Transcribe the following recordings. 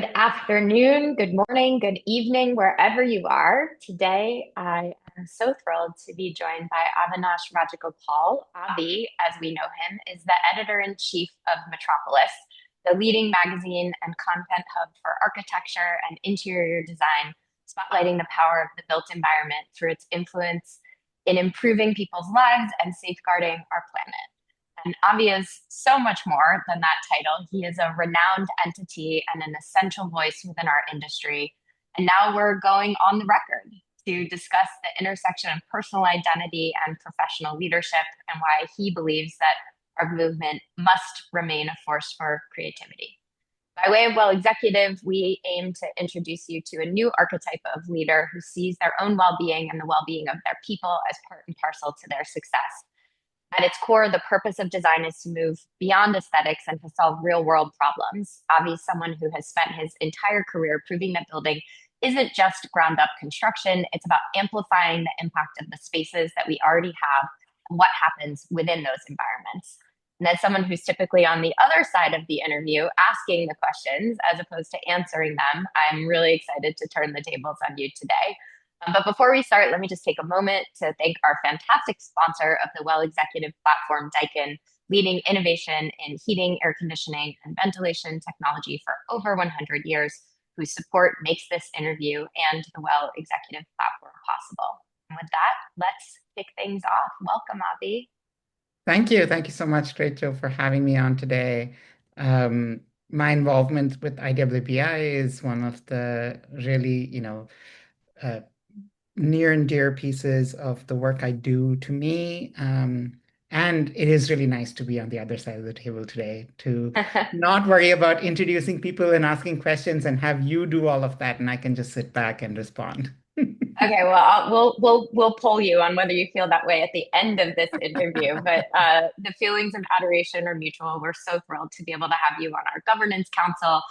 Good afternoon, good morning, good evening, wherever you are. Today, I am so thrilled to be joined by Avinash Rajagopal. Avi, as we know him, is the editor-in-chief of Metropolis, the leading magazine and content hub for architecture and interior design, spotlighting the power of the built environment through its influence in improving people's lives and safeguarding our planet. And Avi is so much more than that title. He is a renowned entity and an essential voice within our industry. And now we're going on the record to discuss the intersection of personal identity and professional leadership and why he believes that our movement must remain a force for creativity. By way of well executive, we aim to introduce you to a new archetype of leader who sees their own well being and the well being of their people as part and parcel to their success. At its core, the purpose of design is to move beyond aesthetics and to solve real world problems. Avi is someone who has spent his entire career proving that building isn't just ground up construction, it's about amplifying the impact of the spaces that we already have and what happens within those environments. And as someone who's typically on the other side of the interview, asking the questions as opposed to answering them, I'm really excited to turn the tables on you today. But before we start, let me just take a moment to thank our fantastic sponsor of the Well Executive platform, Daikin, leading innovation in heating, air conditioning, and ventilation technology for over 100 years, whose support makes this interview and the Well Executive platform possible. And with that, let's kick things off. Welcome, Avi. Thank you. Thank you so much, Rachel, for having me on today. My involvement with IWBI is one of the really, uh, near and dear pieces of the work I do to me. And it is really nice to be on the other side of the table today to not worry about introducing people and asking questions and have you do all of that, and I can just sit back and respond. Okay, well, we'll poll you on whether you feel that way at the end of this interview. But the feelings of adoration are mutual. We're so thrilled to be able to have you on our governance council,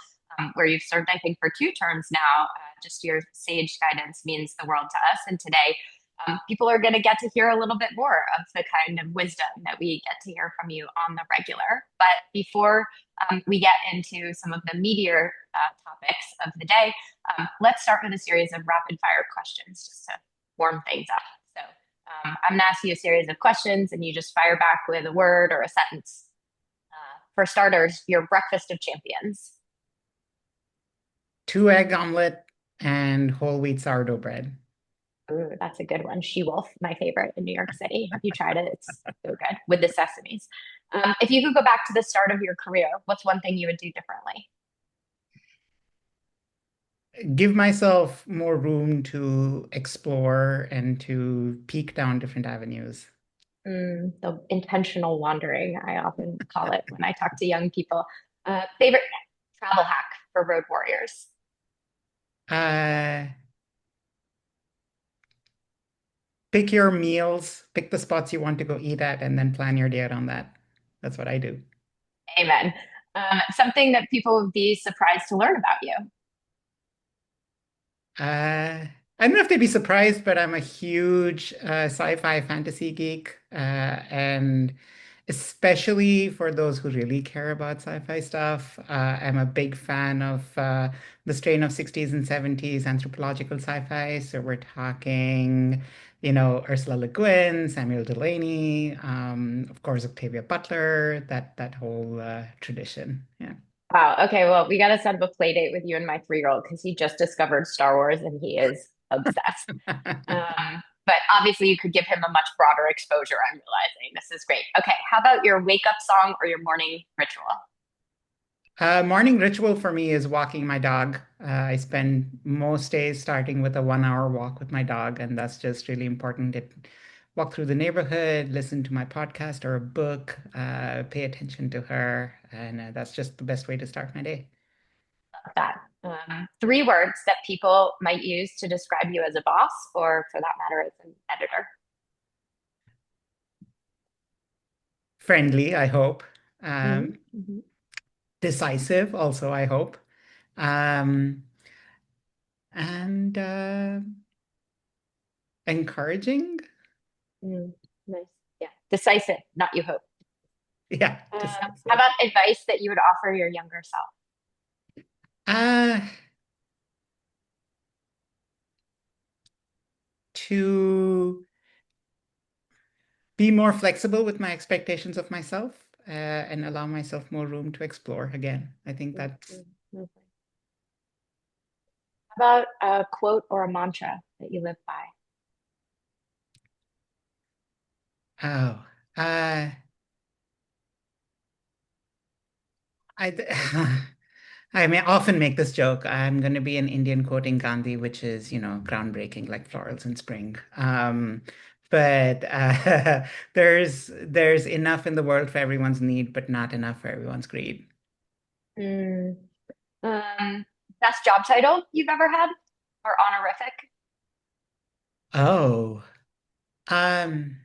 where you've served, I think, for two terms now. Just your sage guidance means the world to us. And today, people are going to get to hear a little bit more of the kind of wisdom that we get to hear from you on the regular. But before we get into some of the meatier topics of the day, let's start with a series of rapid fire questions just to warm things up. So I'm going to ask you a series of questions and you just fire back with a word or a sentence. For starters, your breakfast of champions. Two egg omelet and whole wheat sourdough bread. Ooh, that's a good one. She Wolf, my favorite in New York City. Have you tried it? It's so good with the sesames. If you could go back to the start of your career, what's one thing you would do differently? Give myself more room to explore and to peek down different avenues. The intentional wandering, I often call it when I talk to young people. Favorite travel hack for road warriors? Uh, Pick your meals, pick the spots you want to go eat at, and then plan your day around that. That's what I do. Amen. Something that people would be surprised to learn about you. I don't know if they'd be surprised, but I'm a huge sci-fi fantasy geek, and especially for those who really care about sci-fi stuff, I'm a big fan of the strain of 60s and 70s anthropological sci-fi. So we're talking, Ursula Le Guin, Samuel Delany, of course, Octavia Butler, that whole tradition. Yeah. Wow. Okay. Well, we got to set up a play date with you and my 3-year-old because he just discovered Star Wars and he is obsessed. But obviously, you could give him a much broader exposure. I'm realizing this is great. Okay. How about your wake up song or your morning ritual? Morning ritual for me is walking my dog. I spend most days starting with a 1 hour walk with my dog, and that's just really important. Walk through the neighborhood, listen to my podcast or a book, pay attention to her, and that's just the best way to start my day. That 3 words that people might use to describe you as a boss, or for that matter, as an editor. Friendly, I hope. Mhm, Um, mhm, Decisive, also, I hope. Um, and encouraging. nice. Yeah. Decisive, not you hope. Yeah, How decisive. about advice that you would offer your younger self? Uh, to be more flexible with my expectations of myself, and allow myself more room to explore again. I think that's, Mhm. Mhm. How about a quote or a mantra that you live by? oh, uh, I, I may often make this joke. I'm going to be an Indian quoting Gandhi, which is, groundbreaking, like florals in spring. But there's enough in the world for everyone's need, but not enough for everyone's greed. Mm. Best job title you've ever had or honorific? Oh, um,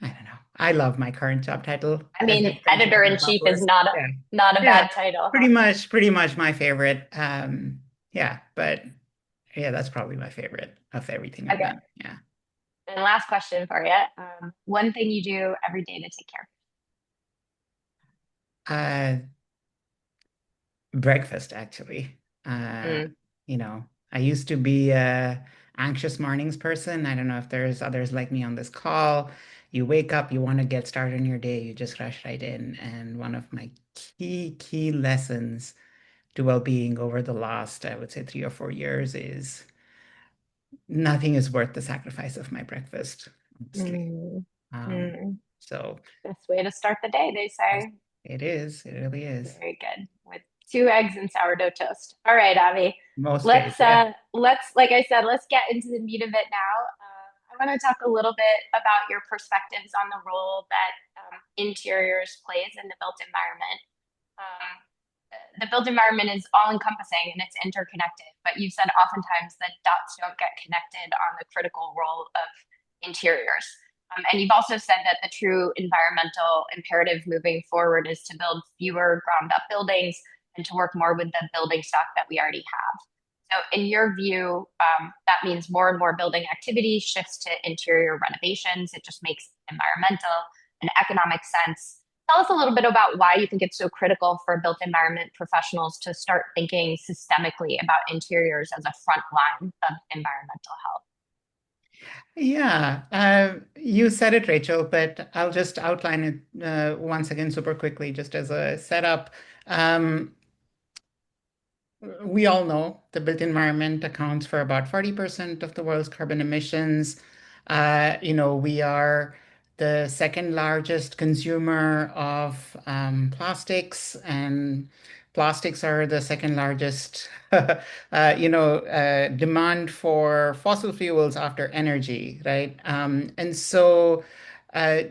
I don't know. I love my current job title. I As mean, you mentioned editor about in the chief is buffers. Yeah, not a yeah, bad title, pretty huh? much, pretty much my favorite. Yeah, but yeah, that's probably my favorite of everything I've Okay. done. Yeah. And last question for you. One thing you do every day to take care Uh, Breakfast, actually. of. Uh, I used to be a anxious mornings person. I don't know if there's others like me on this call. You wake up, you want to get started on your day, you just rush right in. And one of my key lessons to well-being over the last, I would say, 3 or 4 years is nothing is worth the sacrifice of my breakfast, honestly. Mm, Um, mm. so Best way to start the day, they yes, say. it is. It really is. Very good. With two eggs and sourdough toast. All right, Avi. Most days, yeah. Like I said, let's get into the meat of it now. I want to talk a little bit about your perspectives on the role that interiors plays in the built environment. Um, the built environment is all encompassing and it's interconnected, but you've said oftentimes that dots don't get connected on the critical role of interiors. And you've also said that the true environmental imperative moving forward is to build fewer ground up buildings and to work more with the building stock that we already have. So, in your view, that means more and more building activity shifts to interior renovations. It just makes environmental and economic sense. Tell us a little bit about why you think it's so critical for built environment professionals to start thinking systemically about interiors as a front line of environmental health. Yeah, you said it, Rachel, but I'll just outline it once again super quickly, just as a setup. Um, we all know the built environment accounts for about 40% of the world's carbon emissions. We are the second largest consumer of plastics, and plastics are the second largest, demand for fossil fuels after energy, right? And so, uh,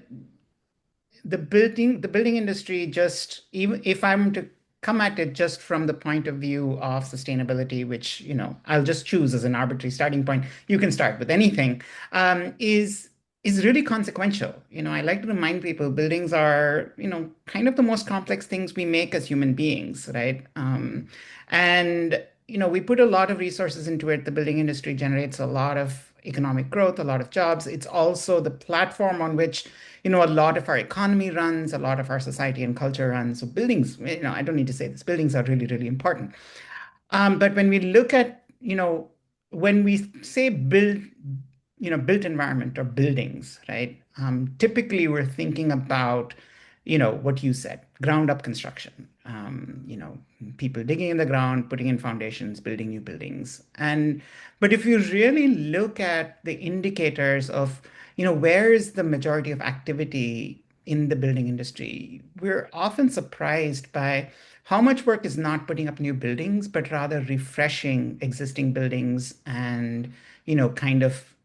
the building industry, just even if I'm to come at it just from the point of view of sustainability, which I'll just choose as an arbitrary starting point, you can start with anything, is really consequential. I like to remind people buildings are, kind of the most complex things we make as human beings, right? And we put a lot of resources into it. The building industry generates a lot of economic growth, a lot of jobs. It's also the platform on which a lot of our economy runs, a lot of our society and culture runs. So buildings, I don't need to say this, buildings are really, really important. But when we look at, when we say built environment or buildings, right? Typically we're thinking about, what you said, ground up construction. People digging in the ground, putting in foundations, building new buildings. But if you really look at the indicators of, where is the majority of activity in the building industry, we're often surprised by how much work is not putting up new buildings, but rather refreshing existing buildings and, kind of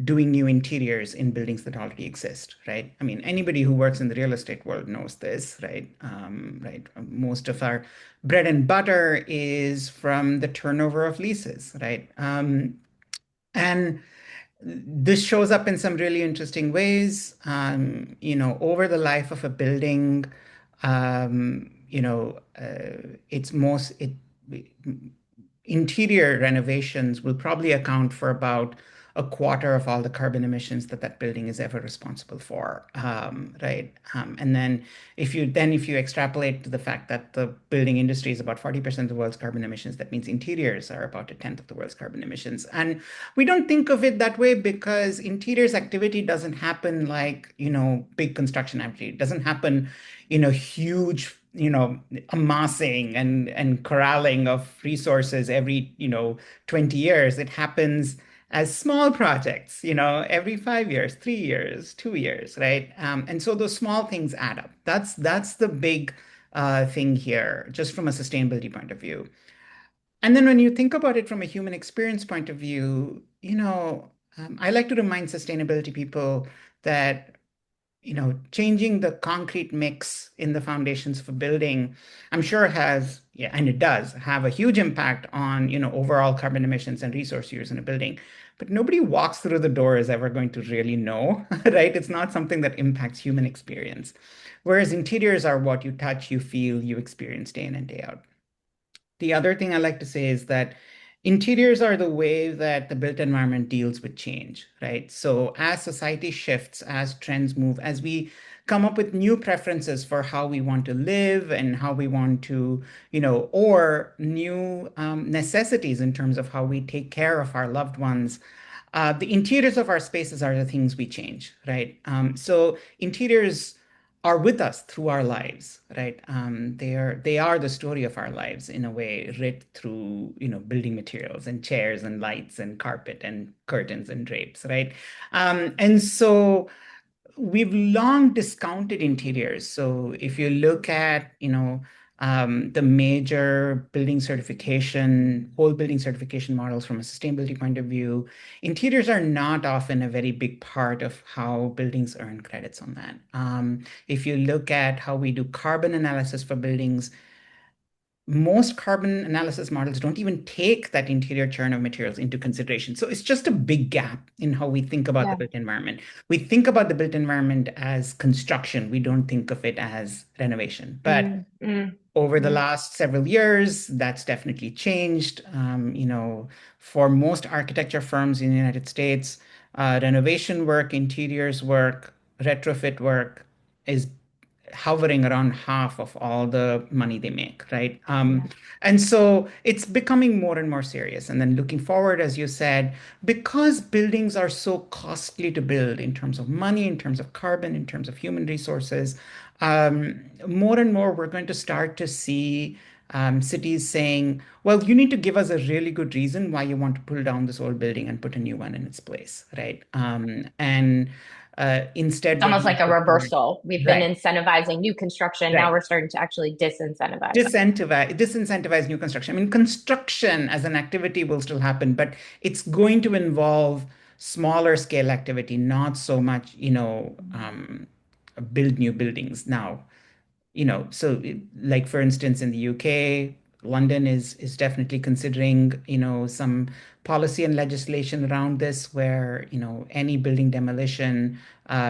doing new interiors in buildings that already exist, right? I mean, anybody who works in the real estate world knows this, right? Right. Most of our bread and butter is from the turnover of leases, right? And this shows up in some really interesting ways. Over the life of a building, it's interior renovations will probably account for about a quarter of all the carbon emissions that that building is ever responsible for, right? And then if you extrapolate to the fact that the building industry is about 40% of the world's carbon emissions, that means interiors are about a tenth of the world's carbon emissions. And we don't think of it that way because interiors activity doesn't happen like, big construction activity. It doesn't happen, huge, amassing and corralling of resources every, 20 years. It happens as small projects, every 5 years, 3 years, 2 years, right? And so those small things add up. That's the big thing here, just from a sustainability point of view. And then when you think about it from a human experience point of view, I like to remind sustainability people that, changing the concrete mix in the foundations of a building, I'm sure has, yeah, and it does have a huge impact on, overall carbon emissions and resource use in a building. But nobody walks through the door is ever going to really know, right? It's not something that impacts human experience. Whereas interiors are what you touch, you feel, you experience day in and day out. The other thing I like to say is that interiors are the way that the built environment deals with change, right? So as society shifts, as trends move, as we come up with new preferences for how we want to live and how we want to, or new necessities in terms of how we take care of our loved ones, the interiors of our spaces are the things we change, right? So interiors are with us through our lives, right? They are the story of our lives in a way, writ through building materials and chairs and lights and carpet and curtains and drapes, right? And so we've long discounted interiors. So if you look at, the major building certification, whole building certification models from a sustainability point of view, interiors are not often a very big part of how buildings earn credits on that. If you look at how we do carbon analysis for buildings, most carbon analysis models don't even take that interior churn of materials into consideration. So it's just a big gap in how we think about the Yeah. built environment. We think about the built environment as construction. We don't think of it as renovation. But Mm, mm, over the mm. last several years, that's definitely changed. For most architecture firms in the United States, renovation work, interiors work, retrofit work is hovering around half of all the money they make, right? Yeah. And so it's becoming more and more serious. And then looking forward, as you said, because buildings are so costly to build in terms of money, in terms of carbon, in terms of human resources, more and more we're going to start to see cities saying, well, you need to give us a really good reason why you want to pull down this old building and put a new one in its place, right? And It's instead, what almost we like a prefer, reversal. We've been right, incentivizing new construction. Now right. we're starting to actually disincentivize it. Disincentivize new construction. I mean, construction as an activity will still happen, but it's going to involve smaller scale activity, not so much, build new buildings now. Like for instance, in the UK, London is definitely considering, some policy and legislation around this where, any building demolition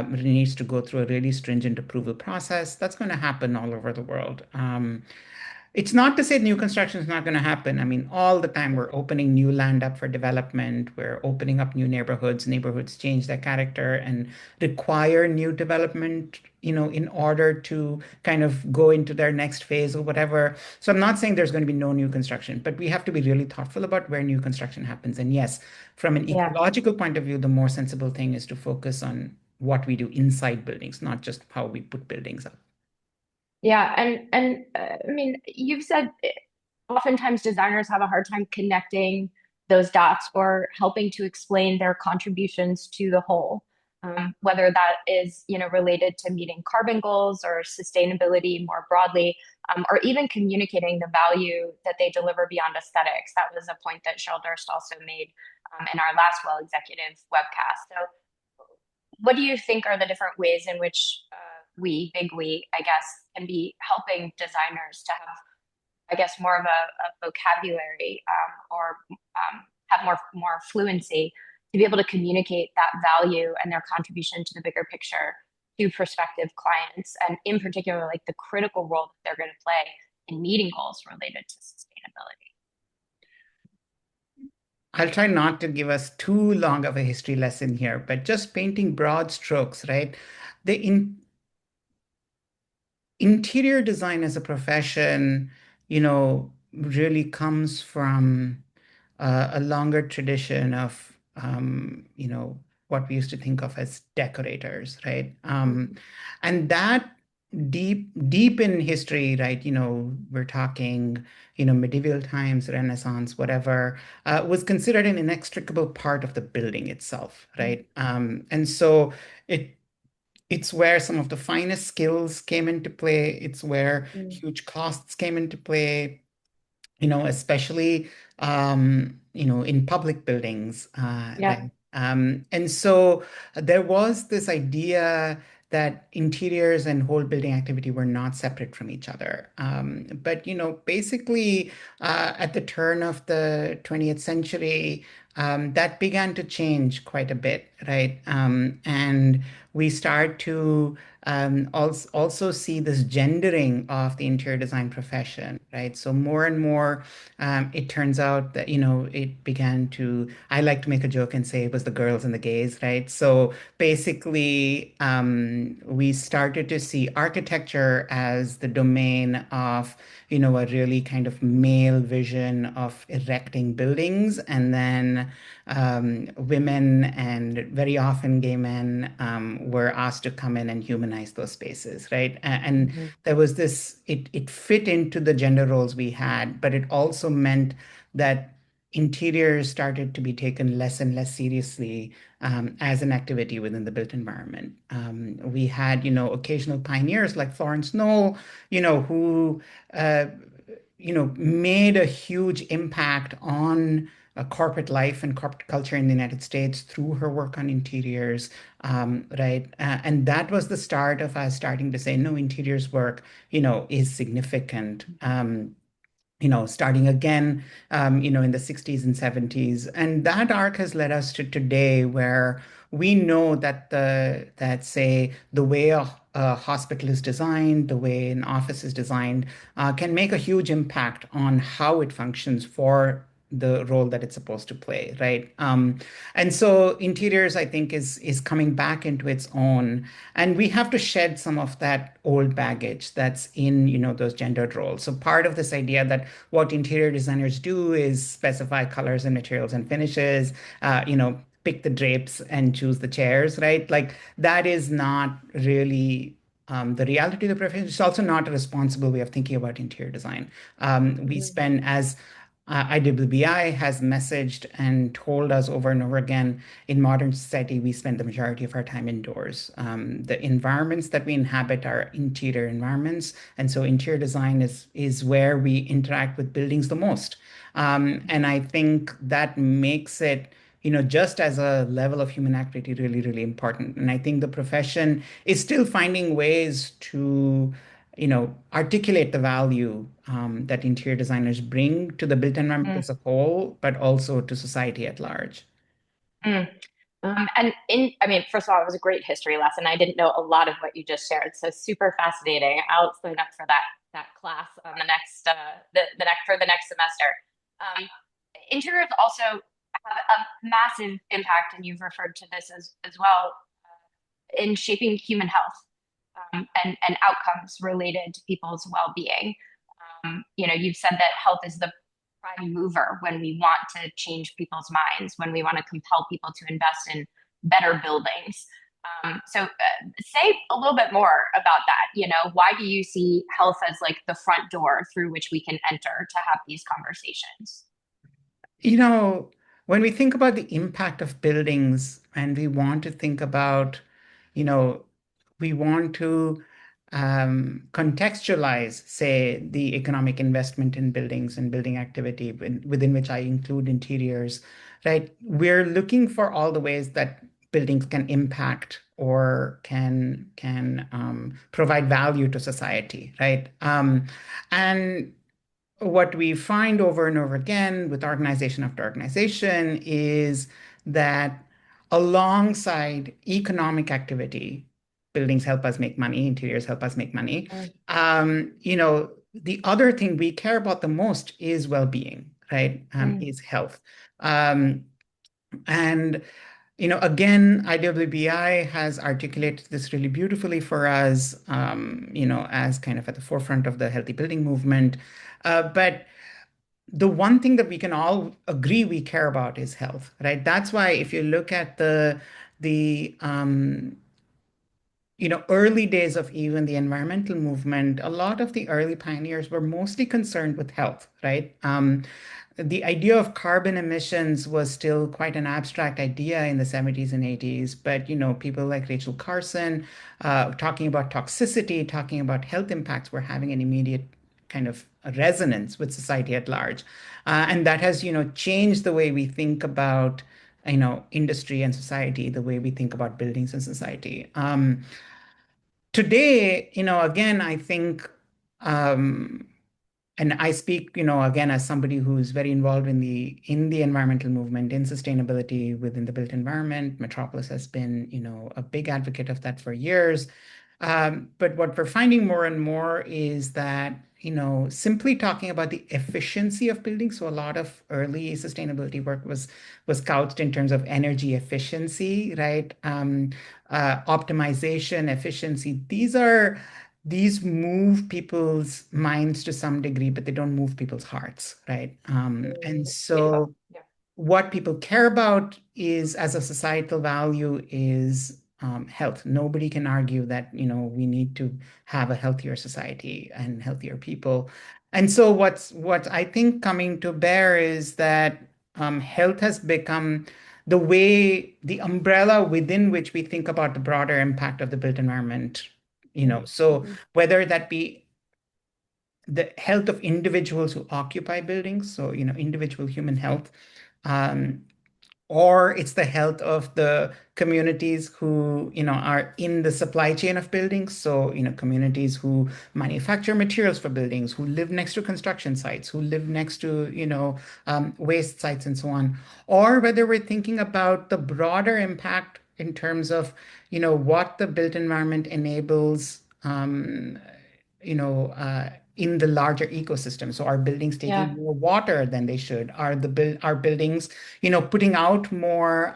needs to go through a really stringent approval process. That's going to happen all over the world. It's not to say new construction is not going to happen. I mean, all the time we're opening new land up for development. We're opening up new neighborhoods. Neighborhoods change their character and require new development, in order to kind of go into their next phase or whatever. So I'm not saying there's going to be no new construction, but we have to be really thoughtful about where new construction happens. And yes, from an Yeah. ecological point of view, the more sensible thing is to focus on what we do inside buildings, not just how we put buildings up. Yeah, and I mean, you've said oftentimes designers have a hard time connecting those dots or helping to explain their contributions to the whole, whether that is, related to meeting carbon goals or sustainability more broadly, or even communicating the value that they deliver beyond aesthetics. That was a point that Cheryl Durst also made in our last Well Executive webcast. So what do you think are the different ways in which big we, I guess, can be helping designers to have, I guess, more of a vocabulary or have more fluency to be able to communicate that value and their contribution to the bigger picture to prospective clients, and in particular, like the critical role that they're going to play in meeting goals related to sustainability? I'll try not to give us too long of a history lesson here, but just painting broad strokes, right? The interior design as a profession, really comes from a longer tradition of, what we used to think of as decorators, right? And that deep in history, right? We're talking, medieval times, Renaissance, whatever, was considered an inextricable part of the building itself, right? And so it it's where some of the finest skills came into play. It's where Mm. huge costs came into play, especially in public buildings, Yeah. right? And so there was this idea that interiors and whole building activity were not separate from each other. But basically, at the turn of the 20th century, that began to change quite a bit, right? And we start to also see this gendering of the interior design profession, right? So more and more, it turns out that, it began to, I like to make a joke and say it was the girls and the gays, right? So basically, we started to see architecture as the domain of, a really kind of male vision of erecting buildings. And then women and very often gay men were asked to come in and humanize those spaces, right? And Mhm. there was this, it fit into the gender roles we had, but it also meant that interiors started to be taken less and less seriously as an activity within the built environment. We had, occasional pioneers like Florence Knoll, who, uh, made a huge impact on corporate life and corporate culture in the United States through her work on interiors, right? And that was the start of us starting to say, no, interiors work, is significant. Starting again, in the 60s and 70s. And that arc has led us to today where we know that say the way a hospital is designed, the way an office is designed, can make a huge impact on how it functions for the role that it's supposed to play, right? And so interiors, I think, is coming back into its own, and we have to shed some of that old baggage that's in, those gendered roles. So part of this idea that what interior designers do is specify colors and materials and finishes, pick the drapes and choose the chairs, right? Like that is not really the reality of the profession. It's also not a responsible way of thinking about interior design. We Mhm. spend as IWBI has messaged and told us over and over again, in modern society, we spend the majority of our time indoors. The environments that we inhabit are interior environments, and so interior design is where we interact with buildings the most. And I think that makes it, just as a level of human activity, really, really important. And I think the profession is still finding ways to articulate the value that interior designers bring to the built environment Mm. as a whole, but also to society at large. Mm. I mean, first of all, it was a great history lesson. I didn't know a lot of what you just shared, so super fascinating. I'll sign up for that class on the next the next for the next semester. Um, Interiors also have a massive impact, and you've referred to this as well in shaping human health and outcomes related to people's well-being. You've said that health is the prime mover when we want to change people's minds, when we want to compel people to invest in better buildings. So, say a little bit more about that. Why do you see health as like the front door through which we can enter to have these conversations? You know, when we think about the impact of buildings and we want to think about, you know, we want to contextualize, say, the economic investment in buildings and building activity within which I include interiors, right? We're looking for all the ways that buildings can impact or can provide value to society, right? And what we find over and over again with organization after organization is that alongside economic activity, buildings help us make money, interiors help us make money. Mm. The other thing we care about the most is well-being, right, Mm, is health. Um, and again, IWBI has articulated this really beautifully for us, as kind of at the forefront of the healthy building movement. But the one thing that we can all agree we care about is health, right? That's why if you look at the early days of even the environmental movement, a lot of the early pioneers were mostly concerned with health, right? The idea of carbon emissions was still quite an abstract idea in the 70s and 80s, but people like Rachel Carson, talking about toxicity, talking about health impacts, were having an immediate kind of a resonance with society at large. And that has, changed the way we think about, industry and society, the way we think about buildings and society. Today, again, I think, um, and I speak, again, as somebody who's very involved in the environmental movement, in sustainability within the built environment. Metropolis has been, a big advocate of that for years. But what we're finding more and more is that, simply talking about the efficiency of buildings. So a lot of early sustainability work was couched in terms of energy efficiency, right? Optimization, efficiency. These move people's minds to some degree, but they don't move people's hearts, right? And beautiful. so Yeah. what people care about is, as a societal value, is health. Nobody can argue that, we need to have a healthier society and healthier people. And so what I think coming to bear is that health has become the umbrella within which we think about the broader impact of the built environment. So Mhm. whether that be the health of individuals who occupy buildings, so individual human health, um, or it's the health of the communities who are in the supply chain of buildings, so communities who manufacture materials for buildings, who live next to construction sites, who live next to waste sites, and so on. Or whether we're thinking about the broader impact in terms of what the built environment enables, in the larger ecosystem. So are buildings taking Yeah. more water than they should? Are buildings putting out more,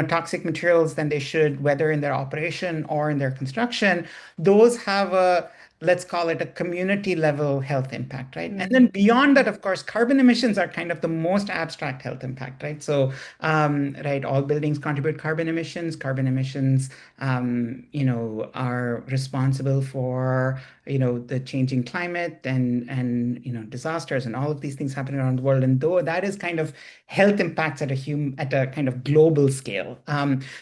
toxic materials than they should, whether in their operation or in their construction? Those have let's call it a community level health impact, right? And then Mhm. beyond that, Mhm. of course, carbon emissions are kind of the most abstract health impact, right? So, right, all buildings contribute carbon emissions. Carbon emissions, are responsible for the changing climate and disasters and all of these things happening around the world. And though that is kind of health impacts at a kind of global scale.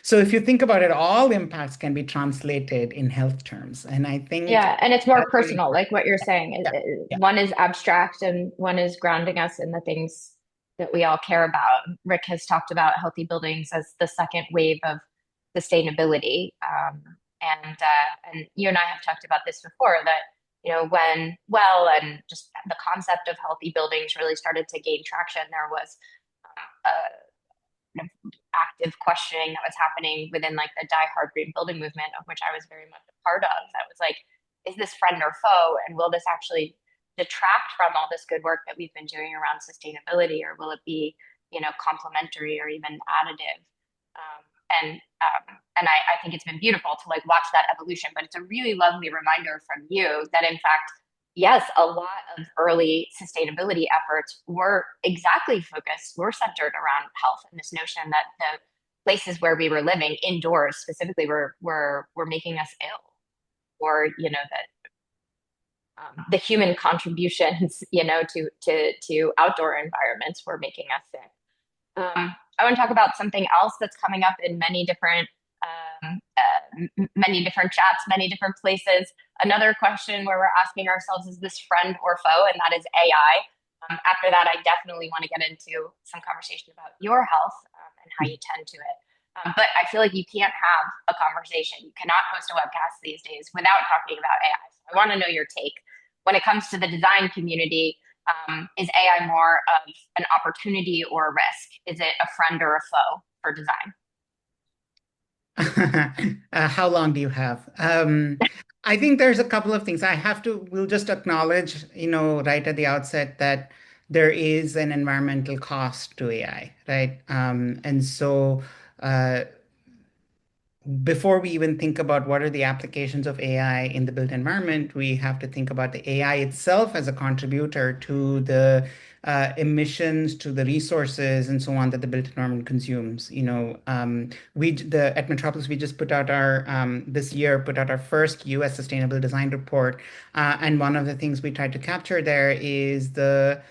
So if you think about it, all impacts can be translated in health terms. And I think Yeah, and it's more that's really personal, important. like what you're saying. Yeah, yeah. One is abstract and one is grounding us in the things that we all care about. Rick has talked about healthy buildings as the second wave of sustainability. And you and I have talked about this before that, when and just the concept of healthy buildings really started to gain traction, there was kind of active questioning that was happening within like the Die Hard Green Building movement, of which I was very much a part of. That was like, is this friend or foe? And will this actually detract from all this good work that we've been doing around sustainability, or will it be, complementary or even additive? Um, and I think it's been beautiful to like watch that evolution. But it's a really lovely reminder from you that in fact, yes, a lot of early sustainability efforts were centered around health and this notion that the places where we were living indoors specifically were making us ill, or that the human contributions, to outdoor environments were making us sick. I want to talk about something else that's coming up in many different chats, many different places. Another question where we're asking ourselves, is this friend or foe? And that is AI. After that, I definitely want to get into some conversation about your health and how you tend to it. But I feel like you can't have a conversation. You cannot host a webcast these days without talking about AI. So I want to know your take. When it comes to the design community, is AI more of an opportunity or a risk? Is it a friend or a foe for design? How long do you have? I think there's a couple of things we'll just acknowledge, right at the outset that there is an environmental cost to AI, right? And so uh, before we even think about what are the applications of AI in the built environment, we have to think about the AI itself as a contributor to the emissions, to the resources, and so on that the built environment consumes. At Metropolis we just put out our this year put out our first U.S. Sustainable Design Report, and one of the things we tried to capture there is the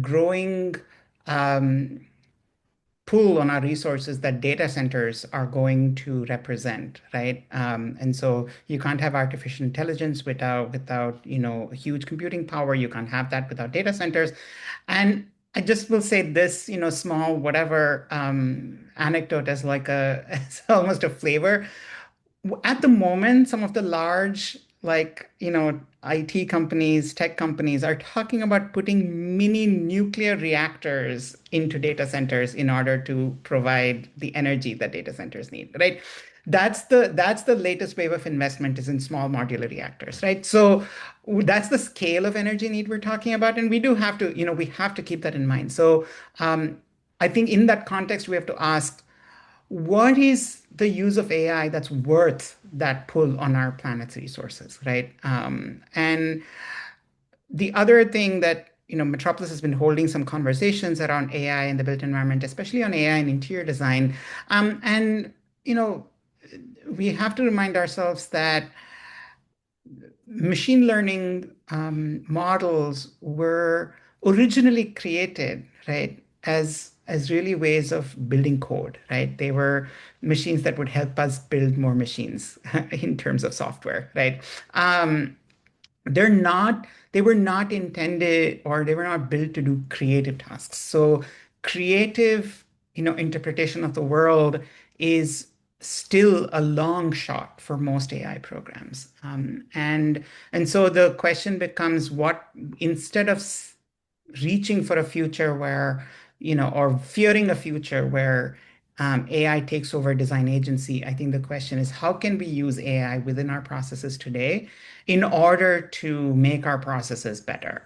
growing um, pool on our resources that data centers are going to represent, right? And so you can't have artificial intelligence without huge computing power. You can't have that without data centers. And I just will say this, small whatever anecdote as like a as almost a flavor. At the moment, some of the large, like, IT companies, tech companies are talking about putting mini nuclear reactors into data centers in order to provide the energy that data centers need, right? That's the latest wave of investment is in small modular reactors, right? So that's the scale of energy need we're talking about, and we do have to, we have to keep that in mind. So I think in that context, we have to ask what is the use of AI that's worth that pull on our planet's resources, right? And the other thing that Metropolis has been holding some conversations around AI in the built environment, especially on AI and interior design, and you know we have to remind ourselves that machine learning models were originally created, right, as really ways of building code, right? They were machines that would help us build more machines in terms of software, right? Um, they were not intended or they were not built to do creative tasks. So creative, interpretation of the world is still a long shot for most AI programs. And so the question becomes what instead of reaching for a future where, or fearing a future where AI takes over design agency, I think the question is how can we use AI within our processes today in order to make our processes better?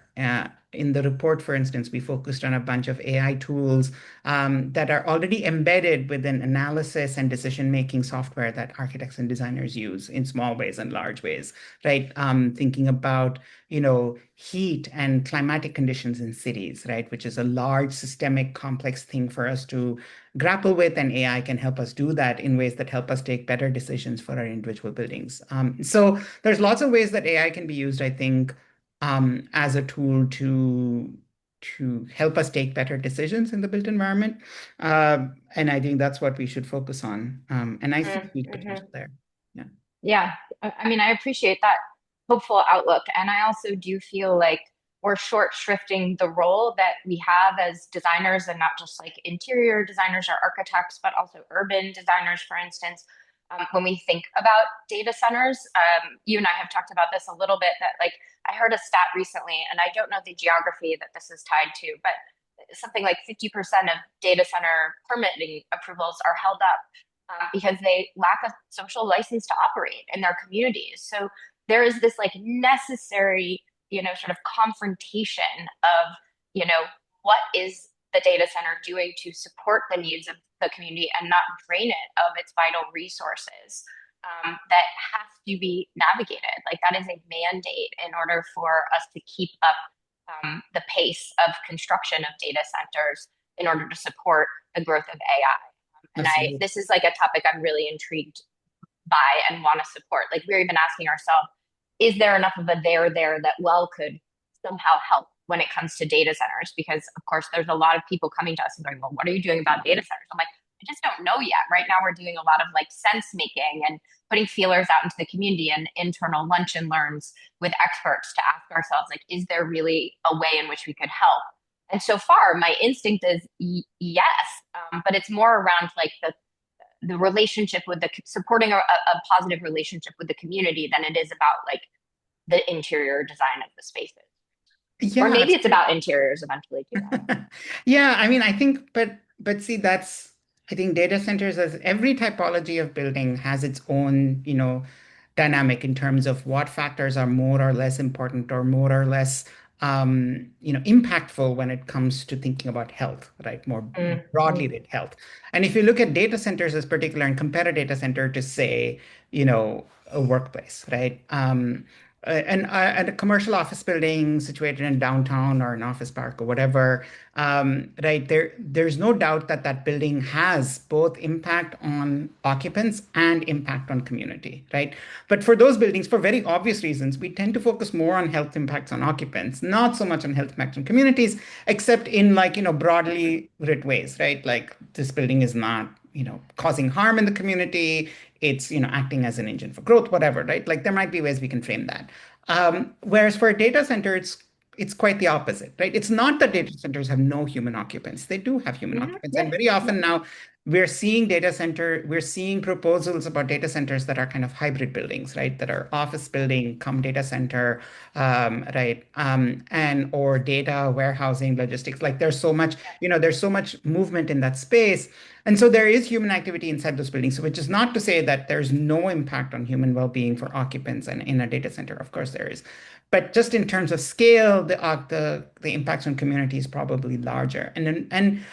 In the report, for instance, we focused on a bunch of AI tools that are already embedded within analysis and decision-making software that architects and designers use in small ways and large ways, right? Thinking about heat and climatic conditions in cities, right? Which is a large, systemic, complex thing for us to grapple with, and AI can help us do that in ways that help us take better decisions for our individual buildings. So there's lots of ways that AI can be used, I think, as a tool to help us take better decisions in the built environment. And I think that's what we should focus on. And I see huge Mm-hmm. potential there. Yeah. Yeah, I mean, I appreciate that hopeful outlook. And I also do feel like we're short shrifting the role that we have as designers and not just like interior designers or architects, but also urban designers, for instance. When we think about data centers, you and I have talked about this a little bit that like I heard a stat recently, and I don't know the geography that this is tied to, but something like 50% of data center permitting approvals are held up because they lack a social license to operate in their communities. So there is this like necessary, sort of confrontation of, what is the data center doing to support the needs of the community and not drain it of its vital resources. That has to be navigated. Like that is a mandate in order for us to keep up the pace of construction of data centers in order to support the growth of AI. And Absolutely. this is like a topic I'm really intrigued by and want to support. Like we're even asking ourselves, is there enough of a there that well could somehow help when it comes to data centers? Because of course there's a lot of people coming to us and going, well, what are you doing about data centers? I'm like, I just don't know yet. Right now we're doing a lot of like sense making and putting feelers out into the community and internal lunch and learns with experts to ask ourselves, like, is there really a way in which we could help? And so far, my instinct is yes, but it's more around like the relationship with the supporting a positive relationship with the community than it is about like the interior design of the spaces. Or Yeah, maybe it's absolutely. about interiors eventually too. Yeah, I mean, I think, but see, I think data centers as every typology of building has its own, dynamic in terms of what factors are more or less important or more or less impactful when it comes to thinking about health, right? More broadly Mm-hmm. than health. And if you look at data centers as particular and compare a data center to, say, a workplace, right? And a commercial office building situated in downtown or an office park or whatever, right? There's no doubt that that building has both impact on occupants and impact on community, right? But for those buildings, for very obvious reasons, we tend to focus more on health impacts on occupants, not so much on health impacts on communities, except in broadly writ ways, right? Like this building is not, causing harm in the community. It's, acting as an engine for growth, whatever, right? Like there might be ways we can frame that. Whereas for a data center, it's quite the opposite, right? It's not that data centers have no human occupants. They do have human Hmm. occupants. And Yeah. very often now we're seeing proposals about data centers that are kind of hybrid buildings, right? That are office building, come data center, right? And or data warehousing, logistics. Like there's so much movement in that space. And so there is human activity inside those buildings, which is not to say that there's no impact on human well-being for occupants and in a data center. Of course, there is. But just in terms of scale, the impacts on community is probably larger. And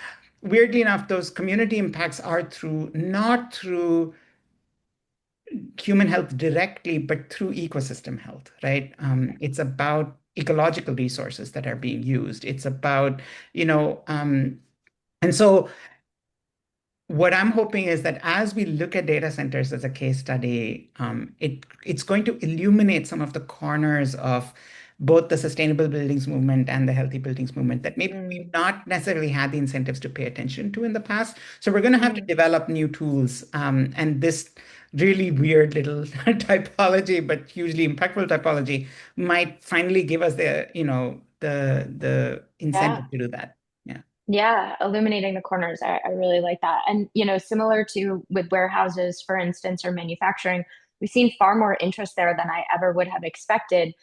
weirdly enough, those community impacts are not through human health directly, but through ecosystem health, right? It's about ecological resources that are being used. It's about, and so what I'm hoping is that as we look at data centers as a case study, it's going to illuminate some of the corners of both the sustainable buildings movement and the healthy buildings movement that maybe we've Mm, not necessarily had the incentives to pay attention to in the past. So we're going to have to mm. develop new tools. And this really weird little typology, but hugely impactful typology, might finally give us the Yeah. incentive to do that. Yeah. Yeah, illuminating the corners. I really like that. And, similar to with warehouses, for instance, or manufacturing, we've seen far more interest there than I ever would have expected,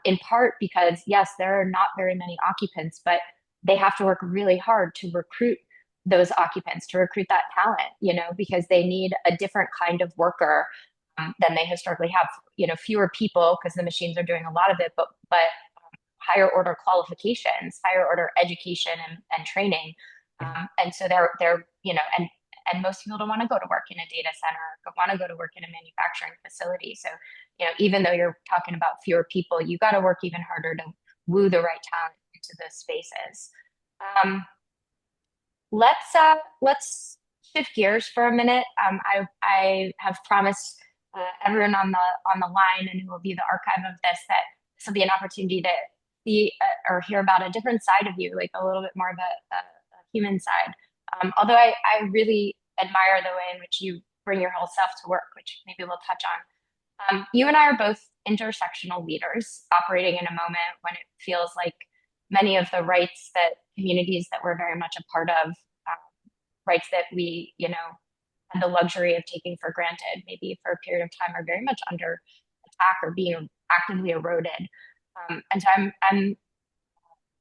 in part because, yes, there are not very many occupants, but they have to work really hard to recruit those occupants, to recruit that talent, because they need a different kind of worker, than they historically have, fewer people because the machines are doing a lot of it, but higher order qualifications, higher order education and training. And so they're, and most people don't want to go to work in a data center, don't want to go to work in a manufacturing facility. So, even though you're talking about fewer people, you got to work even harder to woo the right talent into those spaces. Um, let's shift gears for a minute. I have promised everyone on the line and who will be the archive of this will be an opportunity to see or hear about a different side of you, like a little bit more of a human side. Although I really admire the way in which you bring your whole self to work, which maybe we'll touch on. You and I are both intersectional leaders operating in a moment when it feels like many of the rights that communities that we're very much a part of, rights that we, had the luxury of taking for granted, maybe for a period of time, are very much under attack or being actively eroded. And so I'm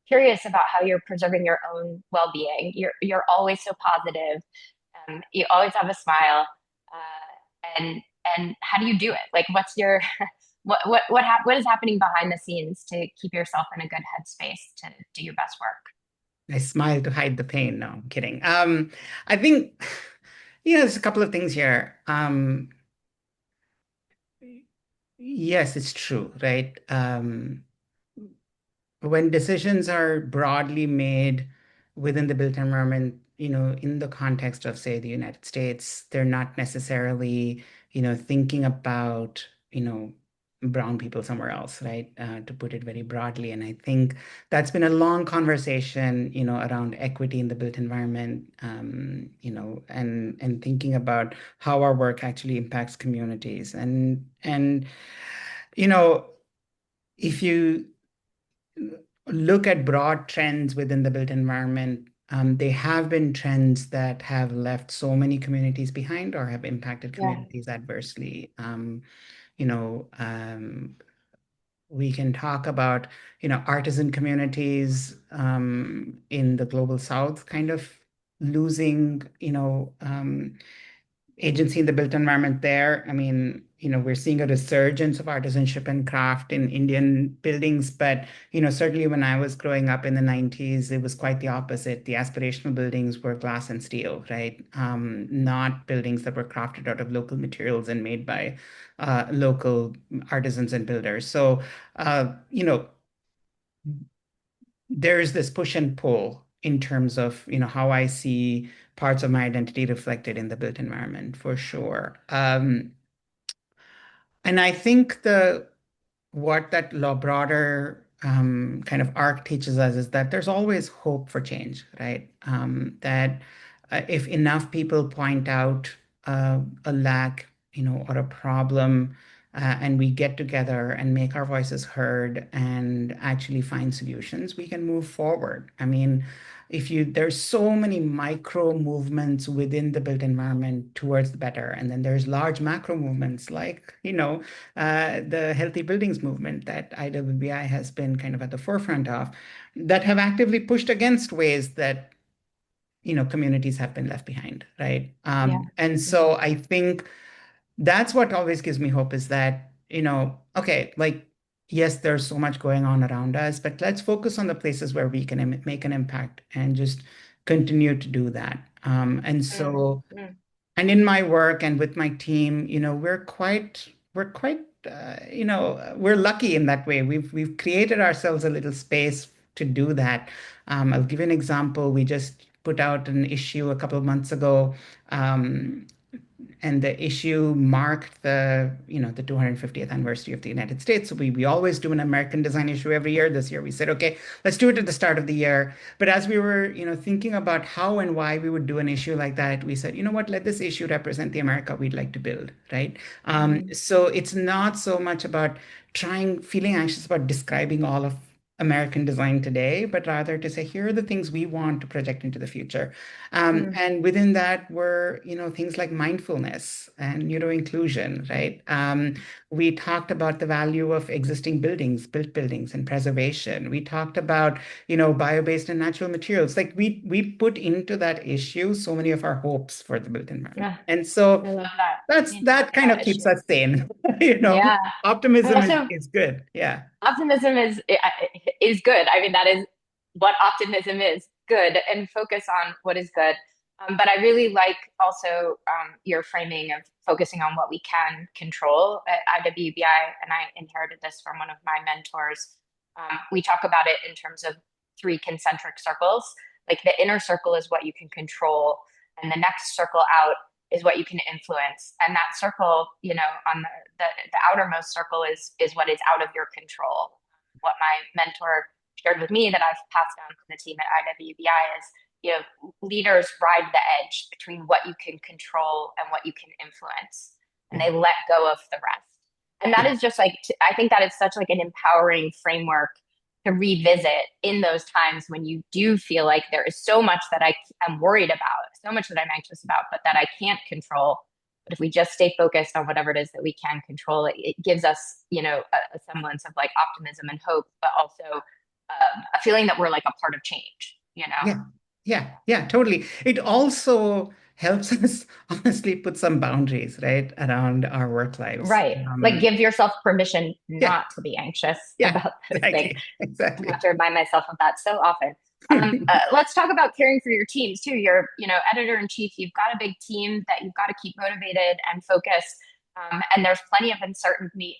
curious about how you're preserving your own well-being. You're always so positive. You always have a smile, and how do you do it? Like, what's your what is happening behind the scenes to keep yourself in a good headspace to do your best work? I smile to hide the pain. No, I'm kidding. I think, there's a couple of things here. Yes, it's true, right? When decisions are broadly made within the built environment, in the context of, say, the United States, they're not necessarily, thinking about, brown people somewhere else, right? To put it very broadly. And I think that's been a long conversation, around equity in the built environment, and thinking about how our work actually impacts communities. And, you know, if you look at broad trends within the built environment, they have been trends that have left so many communities behind or have impacted Yeah, communities adversely. You know, um, we can talk about, artisan communities in the global south kind of losing, agency in the built environment there. I mean, we're seeing a resurgence of artisanship and craft in Indian buildings, but certainly when I was growing up in the 90s, it was quite the opposite. The aspirational buildings were glass and steel, right? Not buildings that were crafted out of local materials and made by local artisans and builders. So, there's this push and pull in terms of how I see parts of my identity reflected in the built environment for sure. And I think the what that broader kind of arc teaches us is that there's always hope for change, right? That if enough people point out a lack, or a problem, and we get together and make our voices heard and actually find solutions, we can move forward. I mean, there's so many micro movements within the built environment towards the better, and then there's large macro movements like, the healthy buildings movement that IWBI has been kind of at the forefront of, that have actively pushed against ways that communities have been left behind, right? Yeah. And Mhm. so I think that's what always gives me hope is that, okay, like, yes, there's so much going on around us, but let's focus on the places where we can make an impact and just continue to do that. And Mm, so, mm. and in my work and with my team, we're lucky in that way. We've created ourselves a little space to do that. I'll give you an example. We just put out an issue a couple of months ago, um, and the issue marked the 250th anniversary of the United States. So we always do an American design issue every year. This year we said, okay, let's do it at the start of the year. But as we were, thinking about how and why we would do an issue like that, we said, you know what, let this issue represent the America we'd like to build, right? Mhm. So it's not so much about feeling anxious about describing all of American design today, but rather to say, here are the things we want to project into the future. Mm. And within that were, things like mindfulness and neuro-inclusion, right? We talked about the value of existing buildings, built buildings, and preservation. We talked about, bio-based and natural materials. Like we put into that issue so many of our hopes for the built environment. Yeah, And so I love that. that Talk kind about of keeps issues. us sane, you know. Yeah. I Optimism also is good. Yeah. optimism is good. I mean, that is what optimism is, good, and focus on what is good. But I really like also your framing of focusing on what we can control at IWBI, and I inherited this from one of my mentors. We talk about it in terms of three concentric circles. Like the inner circle is what you can control, and the next circle out is what you can influence. And that circle, on the outermost circle is what is out of your control. What my mentor shared with me that I've passed down to the team at IWBI is, leaders ride the edge between what you can control and what you can influence, and Yeah. they let go of the rest. And that Yeah. is just like, I think that is such like an empowering framework to revisit in those times when you do feel like there is so much that I am worried about, so much that I'm anxious about, but that I can't control. But if we just stay focused on whatever it is that we can control, it gives us, a semblance of like optimism and hope, but also a feeling that we're like a part of change. Yeah, yeah, yeah, totally. It also helps us honestly put some boundaries, right, around our work lives. Right. Like give yourself permission Yeah, not to be anxious yeah, about those things. exactly, I have exactly. to remind myself of that so often. Let's talk about caring for your teams too. You're, editor in chief. You've got a big team that you've got to keep motivated and focused. And there's plenty of uncertainty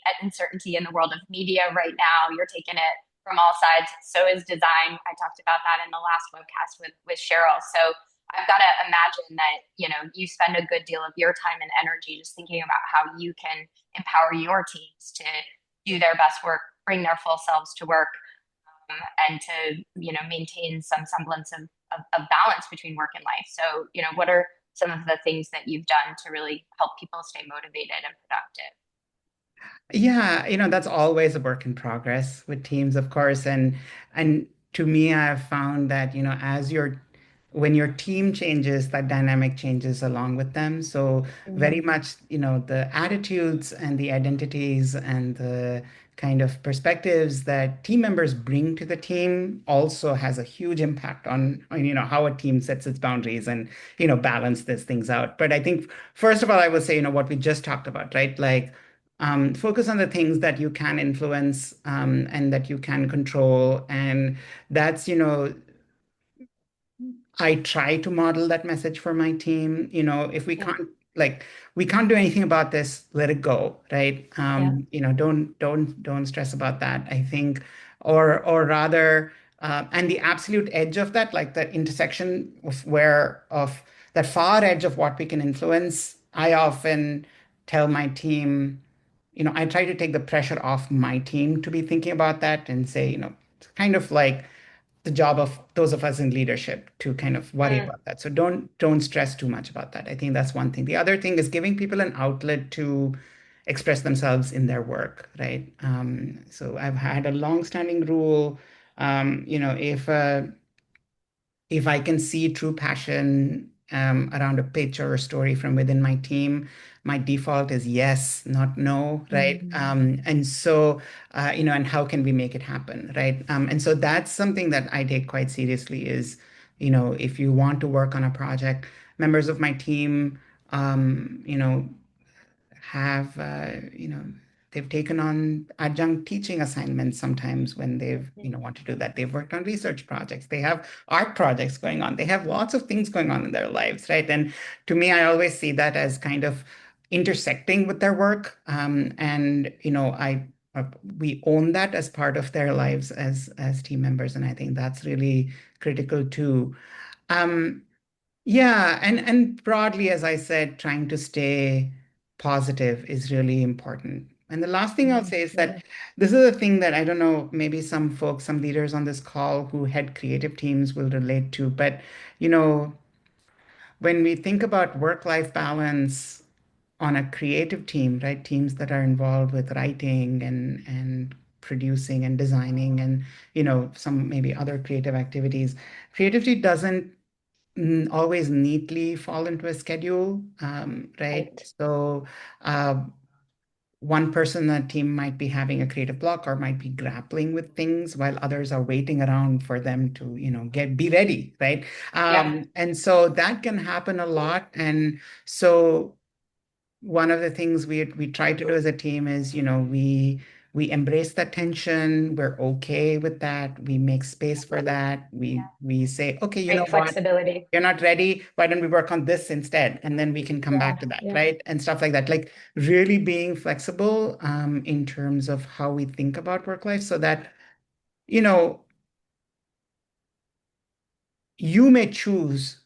in the world of media right now. You're taking it from all sides. So is design. I talked about that in the last webcast with Cheryl. So I've got to imagine that, you spend a good deal of your time and energy just thinking about how you can empower your teams to do their best work, bring their full selves to work, and to maintain some semblance of balance between work and life. So what are some of the things that you've done to really help people stay motivated and productive? Yeah, that's always a work in progress with teams, of course. And to me, I've found that, when your team changes, that dynamic changes along with them. So very Mm, much, the attitudes and the identities and the kind of perspectives that team members bring to the team also has a huge impact on how a team sets its boundaries and balance these things out. But I think first of all, I would say what we just talked about, right? Like focus on the things that you can influence and that you can control, and that's I try to model that message for my team. If we Yeah. can't like we can't do anything about this, let it go, right? Yeah. Don't stress about that. I think, or rather, and the absolute edge of that, like the intersection of that far edge of what we can influence, I often tell my team, I try to take the pressure off my team to be thinking about that and say, it's kind of like the job of those of us in leadership to kind of worry Mm, about that. So don't stress too much about that. I think that's one thing. The other thing is giving people an outlet to express themselves in their work, right? So I've had a long-standing rule. If I can see true passion around a pitch or a story from within my team, my default is yes, not no, right? mm, And how can we make it happen, right? And so that's something that I take quite seriously is, if you want to work on a project, members of my team, um, you know, have they've taken on adjunct teaching assignments sometimes when they've mm. want to do that. They've worked on research projects, they have art projects going on, they have lots of things going on in their lives, right? And to me, I always see that as kind of intersecting with their work, and I we own that as part of their lives as team members, and I think that's really critical too. um, yeah, and broadly, as I said, trying to stay positive is really important. And the last thing I'll Mm, say is yeah. that this is a thing that I don't know, maybe some folks, some leaders on this call who head creative teams will relate to. But, you know, when we think about work-life balance on a creative team, right? Teams that are involved with writing and producing and designing and, some maybe other creative activities. Creativity doesn't always neatly fall into a schedule, right? Right. So uh, one person on the team might be having a creative block or might be grappling with things while others are waiting around for them to, be ready, right? Yeah. And so that can happen a lot. And so one of the things we try to do as a team is, we embrace that tension. We're okay with that. We make space for that. We say, okay, you know Great what? flexibility. You're not ready. Why don't we work on this instead? And then we can come back Yeah. to that, Yeah. right? And stuff like that. Like really being flexible in terms of how we think about work life so that, you know, you may choose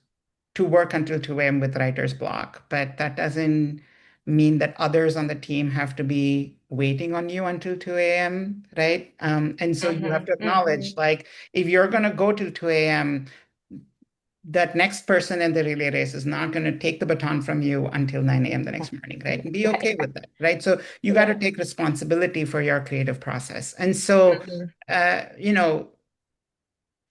to work until 2 a.m. with writer's block, but that doesn't mean that others on the team have to be waiting on you until 2 a.m., right? And so you have Hmm. to acknowledge, Hmm. like, if you're going to go till 2 a.m., that next person in the relay race is not going to take the baton from you until 9 a.m. the next morning, right? And be okay Right. with that, right? So you got to Yeah. take responsibility for your creative process. And so, Hmm. uh, you know,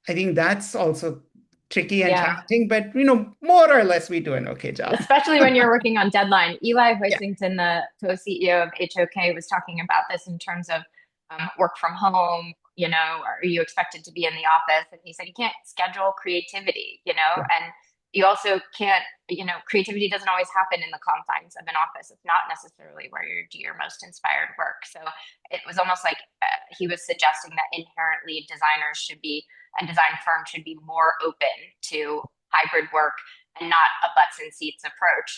I think that's also tricky and Yeah. challenging, but more or less we do an okay job. Especially when you're working on deadline. Eli Yeah, Hoisington, the co-CEO of HOK, was talking about this in terms of work from home. Are you expected to be in the office? And he said you can't schedule creativity, yeah, and you also can't, creativity doesn't always happen in the confines of an office. It's not necessarily where you do your most inspired work. So it was almost like he was suggesting that inherently designers should be, and design firms should be more open to hybrid work and not a butts and seats approach,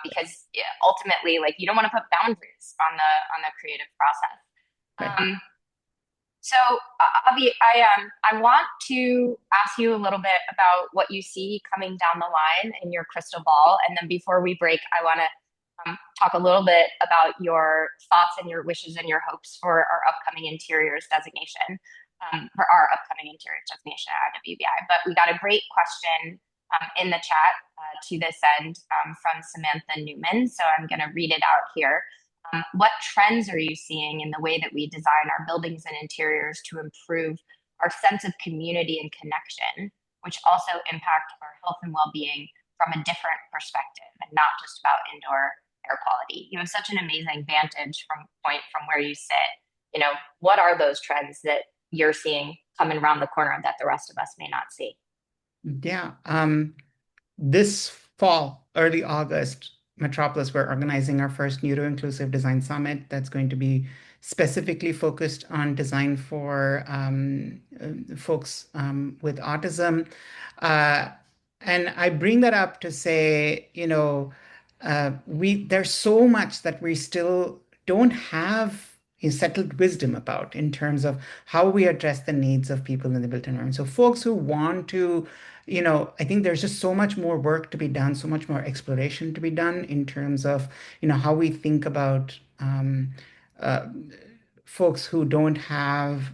because yeah, ultimately, like, you don't want to put boundaries on the creative process. right. Avi, I want to ask you a little bit about what you see coming down the line in your crystal ball, and then before we break, I want to talk a little bit about your thoughts and your wishes and your hopes for our upcoming interiors designation, for our upcoming interiors designation at IWBI. But we got a great question in the chat to this end from Samantha Newman, so I'm going to read it out here. What trends are you seeing in the way that we design our buildings and interiors to improve our sense of community and connection, which also impact our health and well-being from a different perspective and not just about indoor air quality? You have such an amazing vantage from point from where you sit. what are those trends that you're seeing coming around the corner that the rest of us may not see? Yeah. This fall, early August, Metropolis, we're organizing our first Neuro-Inclusive Design Summit that's going to be specifically focused on design for folks with autism. Uh, and I bring that up to say, there's so much that we still don't have a settled wisdom about in terms of how we address the needs of people in the built environment. So folks who want to I think there's just so much more work to be done, so much more exploration to be done in terms of, how we think about uh, folks who don't have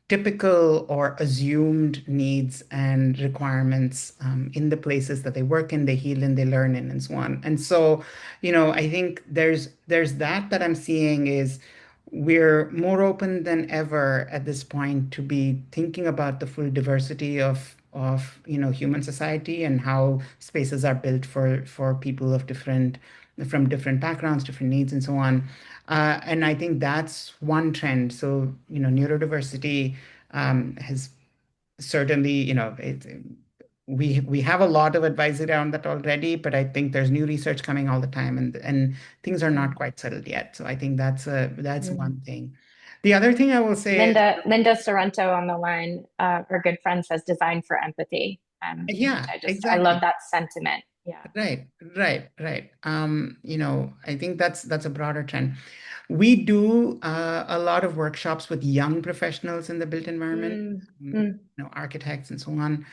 typical or assumed needs and requirements in the places that they work in, they heal in, they learn in, and so on. And so, I think there's that I'm seeing is we're more open than ever at this point to be thinking about the full diversity of human society and how spaces are built for people of from different backgrounds, different needs, and so on. And I think that's one trend. So, neurodiversity has certainly, we have a lot of advisory around that already, but I think there's new research coming all the time, and things are not quite settled yet. So I think that's Mm-hmm. one thing. The other thing I will say is, Linda Sorrento on the line, our good friend, says design for empathy. Which yeah, I love exactly. that sentiment. Yeah. Right, right, right. I think that's a broader trend. We do a lot of workshops with young professionals in the built environment, Mm, mm, architects and so on.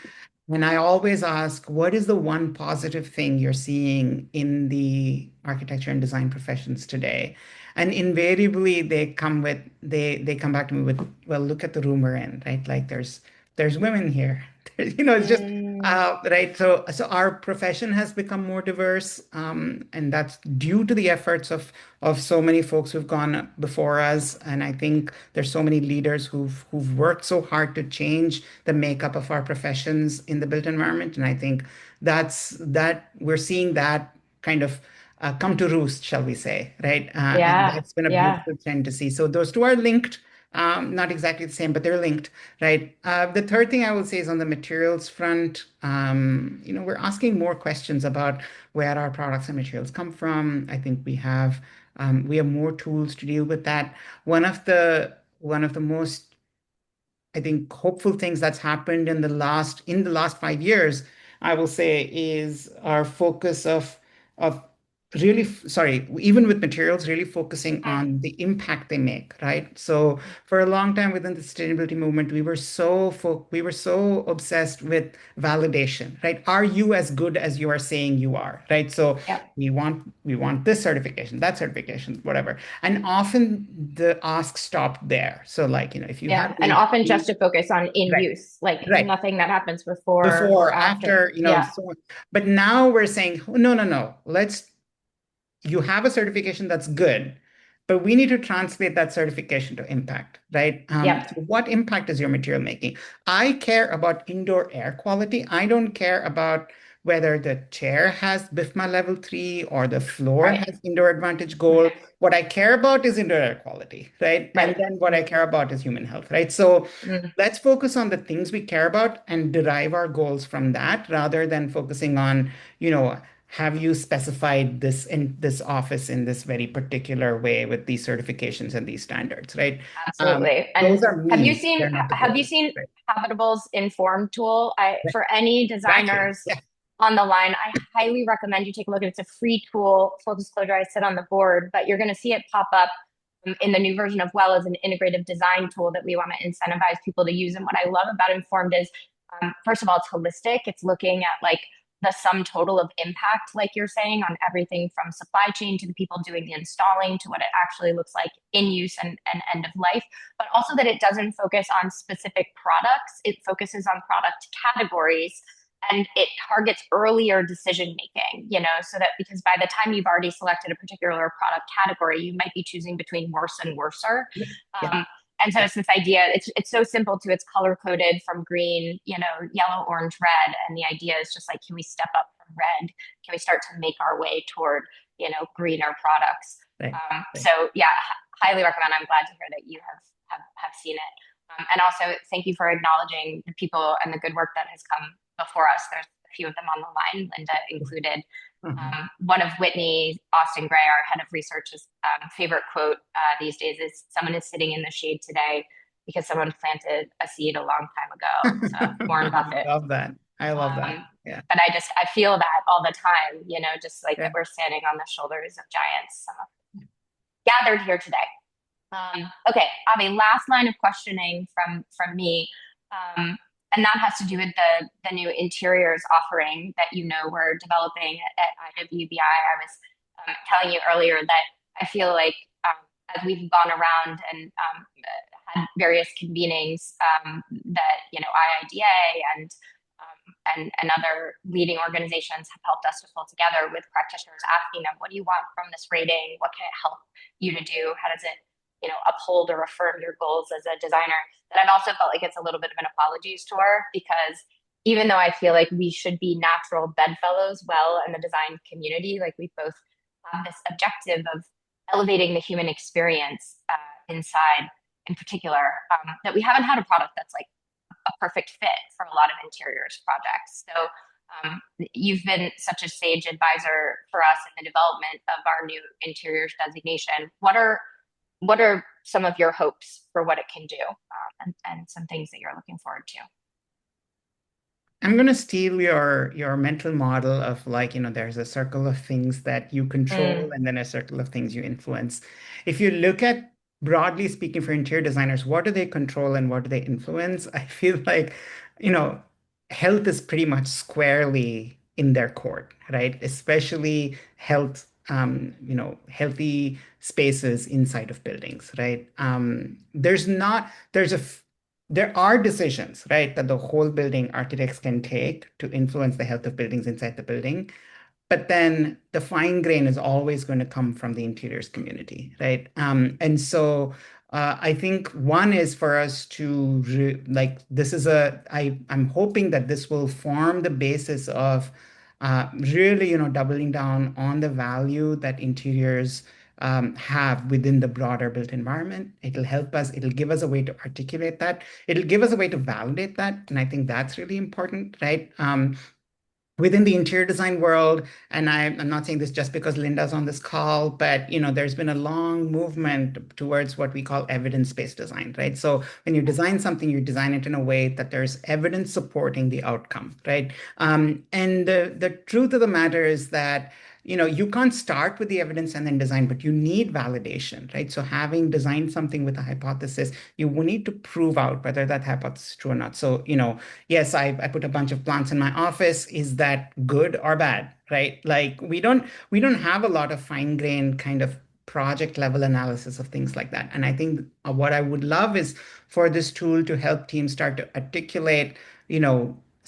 And I always ask, what is the one positive thing you're seeing in the architecture and design professions today? And invariably they come back to me with, well, look at the room we're in, right? Like there's women here. It's just mm, right. So our profession has become more diverse, and that's due to the efforts of so many folks who've gone before us. And I think there's so many leaders who've worked so hard to change the makeup of our professions in the built environment. And I think that we're seeing that kind of come to roost, shall we say, right? And yeah. that's been a Yeah. beautiful trend to see. So those two are linked. Not exactly the same, but they're linked, right? The third thing I will say is on the materials front, we're asking more questions about where our products and materials come from. I think we have more tools to deal with that. One of the most, I think, hopeful things that's happened in the last 5 years, I will say, is our focus of really, sorry, even with materials, really focusing on the impact they make, right? So for a long time within the sustainability movement, we were so obsessed with validation, right? Are you as good as you are saying you are, right? So Yeah. we want this certification, that certification, whatever. And often the ask stopped there. So like, if you have Yeah. And the often just to focus on in right, use, like right, nothing that happens before or before, after. after, Yeah. so on. But now we're saying, oh, no, no, no. You have a certification that's good, but we need to translate that certification to impact, right? So Yep. what impact is your material making? I care about indoor air quality. I don't care about whether the chair has BIFMA level 3 or the floor Right. has indoor advantage goal. What I care about is indoor air quality, right? And Right. then what I care about is human health, right? So Mm. let's focus on the things we care about and derive our goals from that rather than focusing on, have you specified this in this office in this very particular way with these certifications and these standards, right? Absolutely. Those And are means, they're not the have you goal, seen right? Habitable's Inform tool? Right. For any Exactly. designers Yeah. on the line, I highly recommend you take a look at it. It's a free tool. Full disclosure, I sit on the board, but you're going to see it pop up in the new version of Well as an integrative design tool that we want to incentivize people to use. And what I love about Informed is, first of all, it's holistic. It's looking at like the sum total of impact, like you're saying, on everything from supply chain to the people doing the installing to what it actually looks like in use and end of life, but also that it doesn't focus on specific products. It focuses on product categories and it targets earlier decision making, so that because by the time you've already selected a particular product category, you might be choosing between worse and worser. Yeah. Yeah. Um, and so Yeah. it's this idea, it's so simple too. It's color coded from green, yellow, orange, red. And the idea is just like, can we step up from red? Can we start to make our way toward, greener products? Right. Right. So yeah, highly recommend. I'm glad to hear that you have seen it. And also, thank you for acknowledging the people and the good work that has come before us. There's a few of them on the line, Linda included. Mhm. One of Whitney Austin Gray, our head of research's favorite quote these days is, "Someone is sitting in the shade today because someone planted a seed a long time ago." So Warren I Buffett. love that. I love that. Um, Yeah. but I feel that all the time, just like that Yeah. we're standing on the shoulders of giants, some of gathered here today. Okay, Avi, last line of questioning from me, um, and that has to do with the new interiors offering that we're developing at IWBI. I was telling you earlier that I feel like as we've gone around and had various convenings that IIDA and other leading organizations have helped us to pull together with practitioners asking them, what do you want from this rating? What can it help you to do? How does it uphold or affirm your goals as a designer? That I've also felt like it's a little bit of an apologies tour, because even though I feel like we should be natural bedfellows well in the design community, like we both have this objective of elevating the human experience inside in particular, that we haven't had a product that's like a perfect fit for a lot of interiors projects. So you've been such a sage advisor for us in the development of our new interiors designation. What are some of your hopes for what it can do, and some things that you're looking forward to? I'm gonna steal your mental model of, like, there's a circle of things that you control Mm, and then a circle of things you influence. If you look at, broadly speaking, for interior designers, what do they control and what do they influence? I feel like, you know, health is pretty much squarely in their court, right? Especially health, healthy spaces inside of buildings, right? There's not, there's a there are decisions, right, that the whole building architects can take to influence the health of buildings inside the building. But then the fine grain is always going to come from the interiors community, right? And so I think one is for us to like, this is I'm hoping that this will form the basis of really, doubling down on the value that interiors have within the broader built environment. It'll help us, it'll give us a way to articulate that. It'll give us a way to validate that. And I think that's really important, right? Within the interior design world, and I'm not saying this just because Linda's on this call, but there's been a long movement towards what we call evidence-based design, right? So when you design something, you design it in a way that there's evidence supporting the outcome, right? And the truth of the matter is that you can't start with the evidence and then design, but you need validation, right? So having designed something with a hypothesis, you will need to prove out whether that hypothesis is true or not. So, yes, I put a bunch of plants in my office. Is that good or bad, right? Like we don't have a lot of fine-grained kind of project level analysis of things like that. And I think what I would love is for this tool to help teams start to articulate,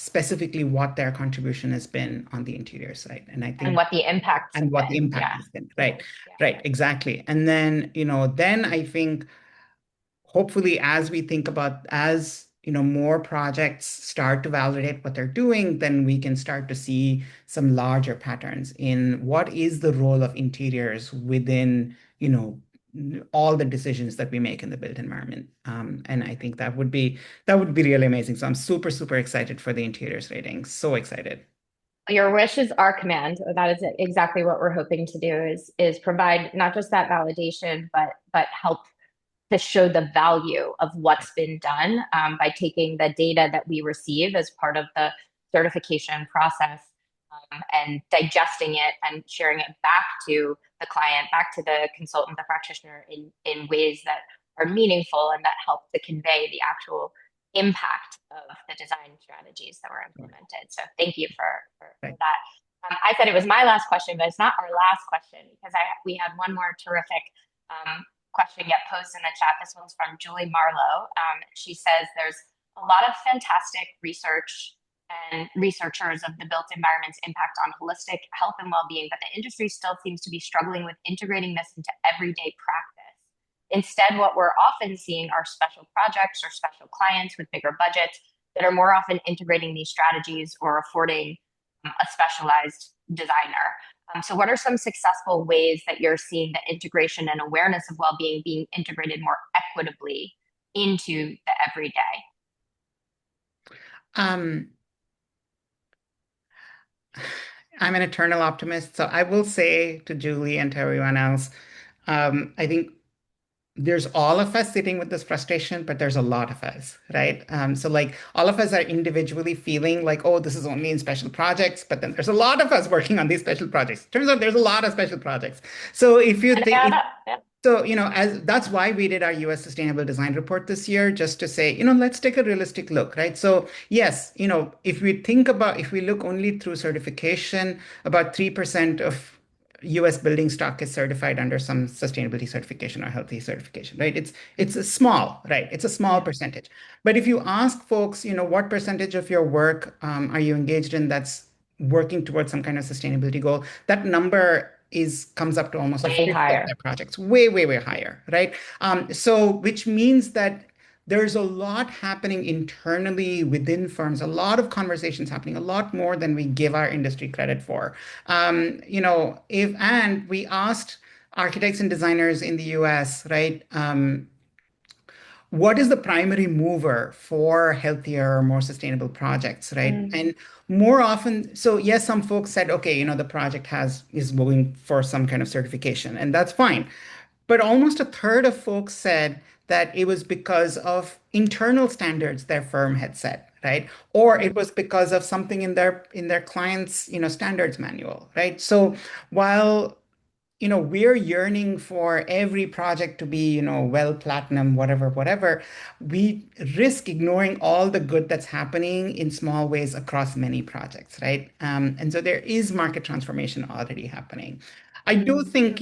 specifically what their contribution has been on the interior side. And I and think, what the impacts and have what the been? impact Yeah. has been. Right, Mhm. Yeah. right, exactly. And then, then I think hopefully as we think about, as more projects start to validate what they're doing, then we can start to see some larger patterns in what is the role of interiors within all the decisions that we make in the built environment. And I think that would be really amazing. So I'm super, super excited for the interiors rating. So excited. Your wish is our command. That is exactly what we're hoping to do, is provide not just that validation, but help to show the value of what's been done, by taking the data that we receive as part of the certification process, and digesting it and sharing it back to the client, back to the consultant, the practitioner, in ways that are meaningful and that help to convey the actual impact of the design strategies that were implemented. So thank you for Right. that. I said it was my last question, but it's not our last question, because we had one more terrific question get posed in the chat. This one's from Julie Marlowe. She says there's a lot of fantastic research and researchers of the built environment's impact on holistic health and well-being, but the industry still seems to be struggling with integrating this into everyday practice. Instead, what we're often seeing are special projects or special clients with bigger budgets that are more often integrating these strategies or affording a specialized designer. So, what are some successful ways that you're seeing the integration and awareness of well-being being integrated more equitably into the everyday? Um, I'm an eternal optimist, so I will say to Julie and to everyone else, I think there's all of us sitting with this frustration, but there's a lot of us, right? So like all of us are individually feeling like, oh, this is only in special projects, but then there's a lot of us working on these special projects. Turns out there's a lot of special projects. So if you And they add think, up. Yeah. so, as that's why we did our US Sustainable Design Report this year, just to say, let's take a realistic look, right? So, yes, if we look only through certification, about 3% of US building stock is certified under some sustainability certification or healthy certification, right? It's a small, right? It's a small Yeah. percentage. But if you ask folks, what percentage of your work are you engaged in that's working towards some kind of sustainability goal, that number is comes up to almost a Way fifth of their higher. projects, way, way, way higher, right? So which means that there's a lot happening internally within firms, a lot of conversations happening, a lot more than we give our industry credit for. If and we asked architects and designers in the US, right? What is the primary mover for healthier, more sustainable projects, right? Mm. And more often, so yes, some folks said, okay, the project is moving for some kind of certification, and that's fine. But almost a third of folks said that it was because of internal standards their firm had set, right? Or it Mm. was because of something in their client's, standards manual, right? So while we're yearning for every project to be, well, platinum, whatever, whatever. We risk ignoring all the good that's happening in small ways across many projects, right? And so there is market transformation already happening. I do Mm. think,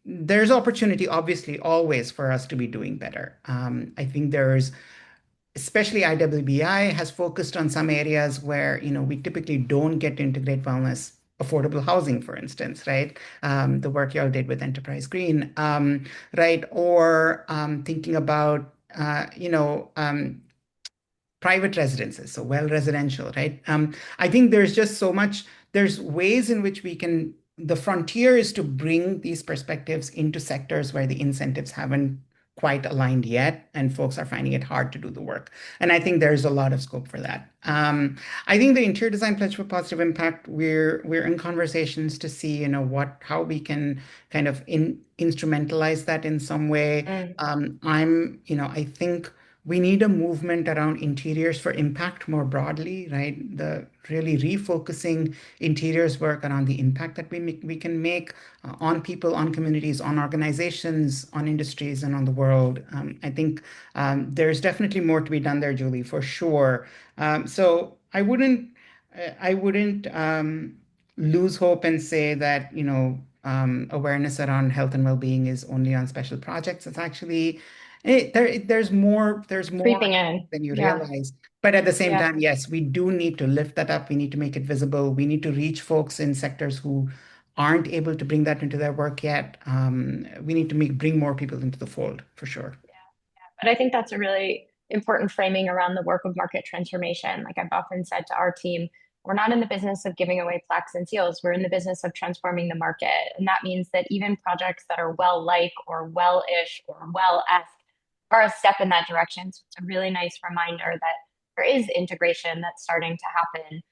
there's opportunity, obviously, always for us to be doing better. I think there's especially IWBI has focused on some areas where we typically don't get to integrate wellness, affordable housing, for instance, right? The work y'all did with Enterprise Green, right? Or thinking about private residences, so well residential, right? I think there's just so much, there's ways in which we can, the frontier is to bring these perspectives into sectors where the incentives haven't quite aligned yet, and folks are finding it hard to do the work. And I think there's a lot of scope for that. I think the interior design pledge for positive impact, we're in conversations to see, how we can kind of instrumentalize that in some way. Mm. I think we need a movement around interiors for impact more broadly, right? The really refocusing interiors work around the impact that we can make on people, on communities, on organizations, on industries, and on the world. I think there's definitely more to be done there, Julie, for sure. So I wouldn't lose hope and say that awareness around health and well-being is only on special projects. It's actually there's more Creeping in. than you Yeah. realize. But at the same Yeah. time, yes, we do need to lift that up. We need to make it visible. We need to reach folks in sectors who aren't able to bring that into their work yet. We need to bring more people into the fold for sure. But I think that's a really important framing around the work of market transformation. Like I've often said to our team, we're not in the business of giving away plaques and seals. We're in the business of transforming the market. And that means that even projects that are well like or well ish or well esque are a step in that direction. So it's a really nice reminder that there is integration that's starting to happen.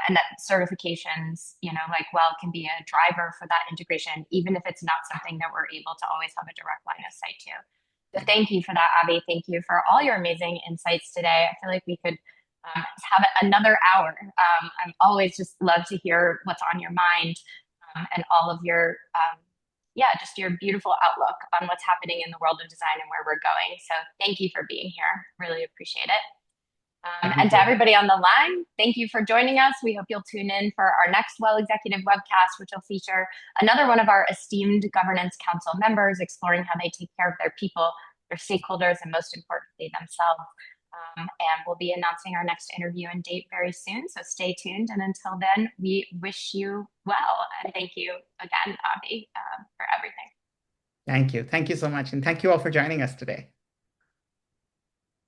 And that certifications, like well, can be a driver for that integration, even if it's not something that we're able to always have a direct line of sight to. So thank you for that, Abby. Thank you for all your amazing insights today. I feel like we could have another hour. I'm always just love to hear what's on your mind and all of your, just your beautiful outlook on what's happening in the world of design and where we're going. So thank you for being here. Really appreciate it. And Thank to you. everybody on the line, thank you for joining us. We hope you'll tune in for our next Well Executive webcast, which will feature another one of our esteemed Governance Council members exploring how they take care of their people, their stakeholders, and most importantly, themselves. And we'll be announcing our next interview and date very soon. So stay tuned. And until then, we wish you well. And thank you again, Abby, for everything. Thank you. Thank you so much. And thank you all for joining us today.